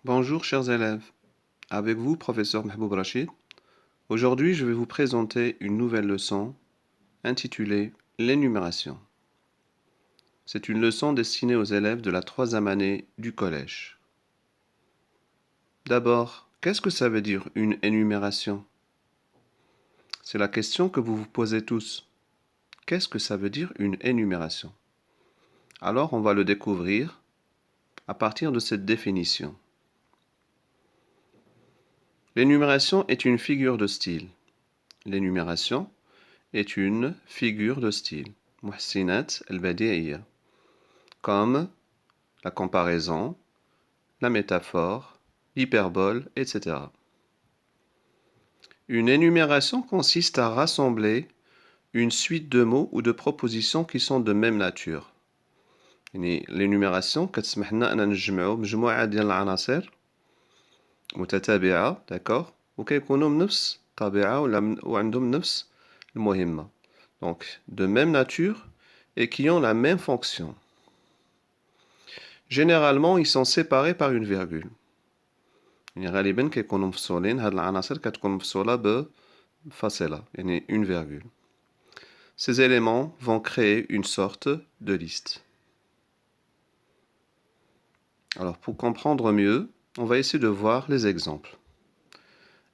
Bonjour chers élèves, avec vous professeur Mahmoud Rachid. Aujourd'hui je vais vous présenter une nouvelle leçon intitulée l'énumération. C'est une leçon destinée aux élèves de la troisième année du collège. D'abord, qu'est-ce que ça veut dire une énumération? C'est la question que vous vous posez tous. Qu'est-ce que ça veut dire une énumération? Alors on va le découvrir à partir de cette définition. L'énumération est une figure de style. L'énumération est une figure de style. Muhsinat al-badi'iyya. Comme la comparaison, la métaphore, l'hyperbole, etc. Une énumération consiste à rassembler une suite de mots ou de propositions qui sont de même nature. L'énumération كتسمح لنا أن نجمعوا مجموعة ديال العناصر متتابعة d'accord وكيكونوا من نفس الطبيعة وعندهم نفس المهمة. Donc de même nature et qui ont la même fonction. Généralement, ils sont séparés par une virgule. يعني غالبا كيكونوا مفصولين هاد العناصر كتكون مفصولة بفاصلة يعني une virgule. Ces éléments vont créer une sorte de liste. Alors pour comprendre mieux, on va essayer de voir les exemples.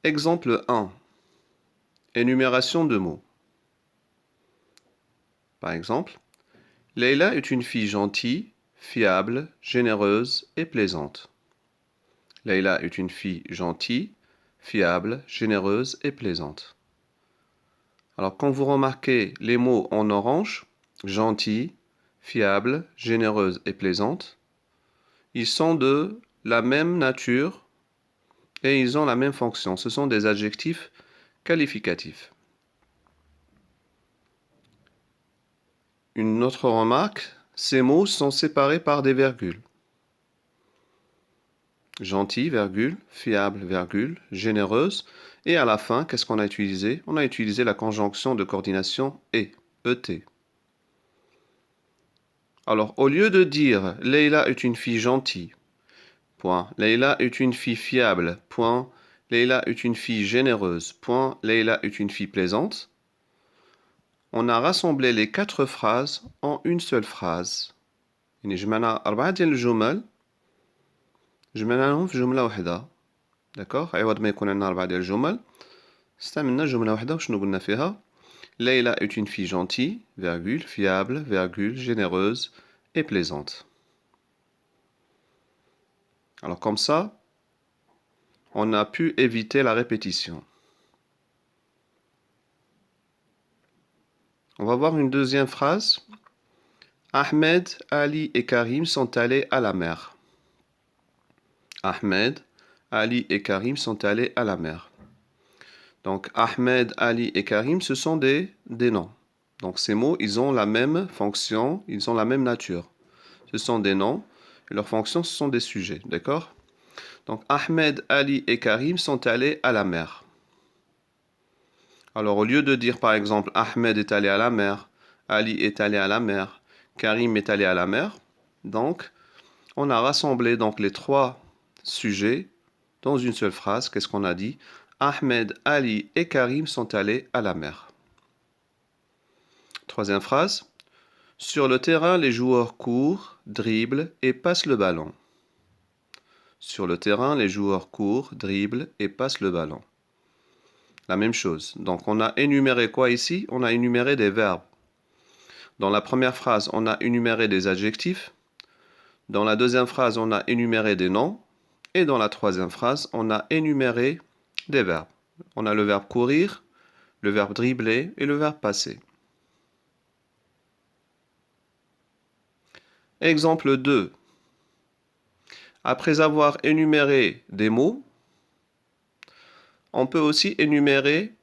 Exemple 1. Énumération de mots. Par exemple, Leïla est une fille gentille, fiable, généreuse et plaisante. Leïla est une fille gentille, fiable, généreuse et plaisante. Alors quand vous remarquez les mots en orange, gentil, fiable, généreuse et plaisante, ils sont de la même nature et ils ont la même fonction. Ce sont des adjectifs qualificatifs. Une autre remarque, ces mots sont séparés par des virgules. Gentil, virgule, fiable, virgule, généreuse. Et à la fin, qu'est-ce qu'on a utilisé? On a utilisé la conjonction de coordination et, ET. Alors, au lieu de dire « Leïla est une fille gentille », point. « Leïla est une fille fiable », point. « Leïla est une fille généreuse », point. « Leïla est une fille plaisante », on a rassemblé les 4 phrases en une seule phrase. يعني جمعنا 4 ديال الجمل جمعناهم في جملة واحدة. d'accord عوض ما يكون عندنا 4 ديال الجمل استعملنا جملة واحدة وشنو قلنا فيها Leïla est une fille gentille, virgule, fiable, virgule, généreuse et plaisante. Alors comme ça, on a pu éviter la répétition. On va voir une deuxième phrase. Ahmed, Ali et Karim sont allés à la mer. Ahmed, Ali et Karim sont allés à la mer. Donc Ahmed, Ali et Karim, ce sont des noms. Donc ces mots, ils ont la même fonction, ils ont la même nature. Ce sont des noms et leurs fonctions, ce sont des sujets. D'accord? Donc Ahmed, Ali et Karim sont allés à la mer. Alors au lieu de dire par exemple Ahmed est allé à la mer, Ali est allé à la mer, Karim est allé à la mer, donc on a rassemblé donc les 3 sujets dans une seule phrase. Qu'est-ce qu'on a dit? Ahmed, Ali et Karim sont allés à la mer. Troisième phrase. Sur le terrain, les joueurs courent, dribblent et passent le ballon. Sur le terrain, les joueurs courent, dribblent et passent le ballon. La même chose. Donc on a énuméré quoi ici? On a énuméré des verbes. Dans la première phrase, on a énuméré des adjectifs. Dans la deuxième phrase, on a énuméré des noms. Et dans la troisième phrase, on a énuméré des verbes. On a le verbe courir, le verbe dribbler et le verbe passer. Exemple 2. Après avoir énuméré des mots, on peut aussi énumérer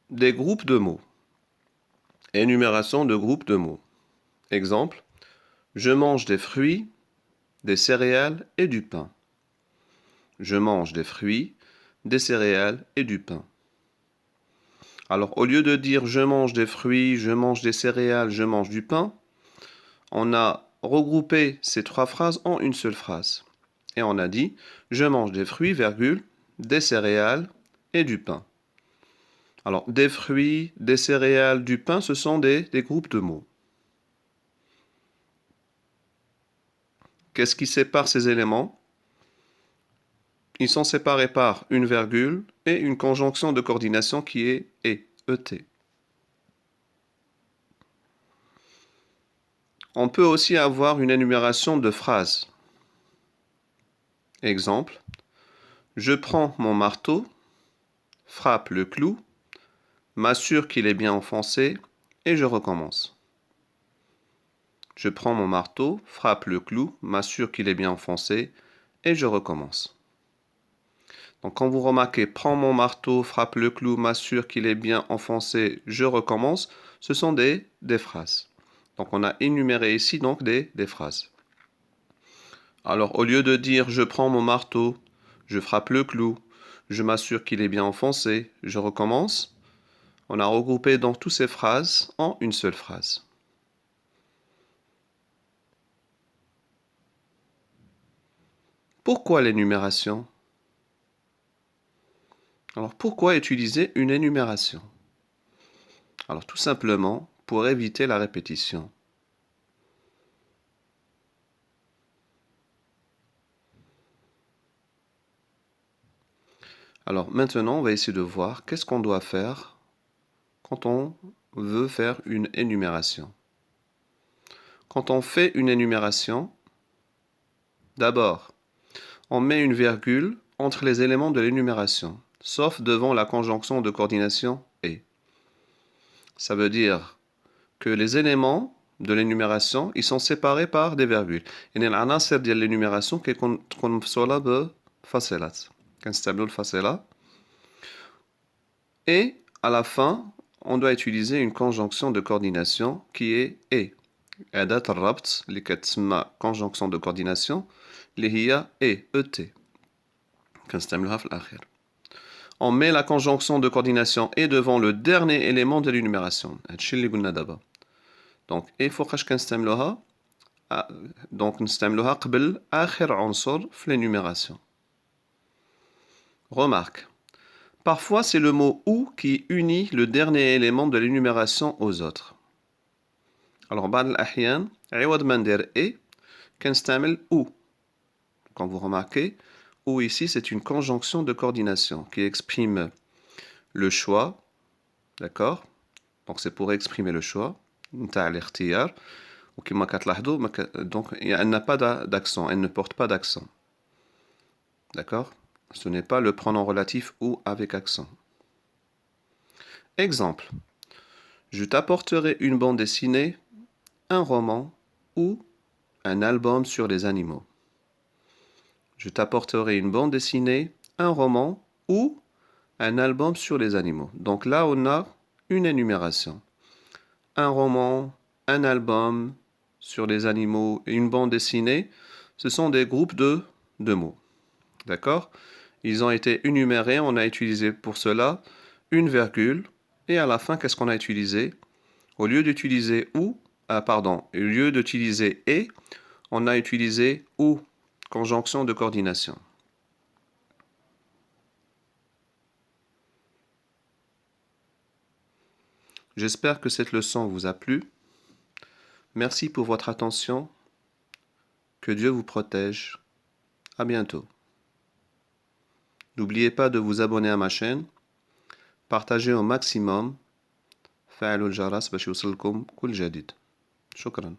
des groupes de mots. Énumération de groupes de mots. Exemple, je mange des fruits, des céréales et du pain. Je mange des fruits, des céréales et du pain. Alors, au lieu de dire je mange des fruits, je mange des céréales, je mange du pain, on a regroupé ces 3 phrases en une seule phrase. Et on a dit, je mange des fruits, virgule, des céréales et du pain. Alors, des fruits, des céréales, du pain, ce sont des groupes de mots. Qu'est-ce qui sépare ces éléments? Ils sont séparés par une virgule et une conjonction de coordination qui est et, ET. On peut aussi avoir une énumération de phrases. Exemple, je prends mon marteau, frappe le clou, m'assure qu'il est bien enfoncé et je recommence. Je prends mon marteau, frappe le clou, m'assure qu'il est bien enfoncé et je recommence. Donc quand vous remarquez prends mon marteau, frappe le clou, m'assure qu'il est bien enfoncé, je recommence, ce sont des phrases. Donc on a énuméré ici donc des phrases. Alors au lieu de dire je prends mon marteau, je frappe le clou, je m'assure qu'il est bien enfoncé, je recommence, on a regroupé donc toutes ces phrases en une seule phrase. Pourquoi l'énumération? Alors pourquoi utiliser une énumération? Alors tout simplement pour éviter la répétition. Alors maintenant, on va essayer de voir qu'est-ce qu'on doit faire quand on veut faire une énumération. Quand on fait une énumération, d'abord, on met une virgule entre les éléments de l'énumération, sauf devant la conjonction de coordination et. Ça veut dire que les éléments de l'énumération, ils sont séparés par des virgules. يعني العناصر ديال l'énumération تكون مفصولة بفاصلات. كنستعملوا الفاصلة. Et à la fin, on doit utiliser une conjonction de coordination qui est et. أداة الربط اللي كتسمى conjonction de coordination اللي هي et. كنستعملوها في الأخير. On met la conjonction de coordination et devant le dernier élément de l'énumération. هادشي اللي قلنا دابا. Donc et فوقاش كنستعملوها donc نستعملوها قبل آخر عنصر في l'énumération. Remarque. Parfois, c'est le mot ou qui unit le dernier élément de l'énumération aux autres. Alors, بعض الأحيان عوض ما ندير et كنستعمل ou. Quand vous remarquez, ou ici, c'est une conjonction de coordination qui exprime le choix, d'accord? Donc c'est pour exprimer le choix, نتاع الاختيار. وكما كتلاحظوا donc elle n'a pas d'accent, elle ne porte pas d'accent. D'accord? Ce n'est pas le pronom relatif ou avec accent. Exemple. Je t'apporterai une bande dessinée, un roman ou un album sur les animaux. Je t'apporterai une bande dessinée, un roman ou un album sur les animaux. Donc là, on a une énumération. Un roman, un album sur les animaux et une bande dessinée, ce sont des groupes de mots. D'accord? Ils ont été énumérés, on a utilisé pour cela une virgule. Et à la fin, qu'est-ce qu'on a utilisé? Au lieu d'utiliser ou, au lieu d'utiliser et, on a utilisé ou, conjonction de coordination. J'espère que cette leçon vous a plu. Merci pour votre attention. Que Dieu vous protège. À bientôt. N'oubliez pas de vous abonner à ma chaîne. Partagez au maximum. فعلوا الجرس باش يوصلكم كل جديد. شكرا.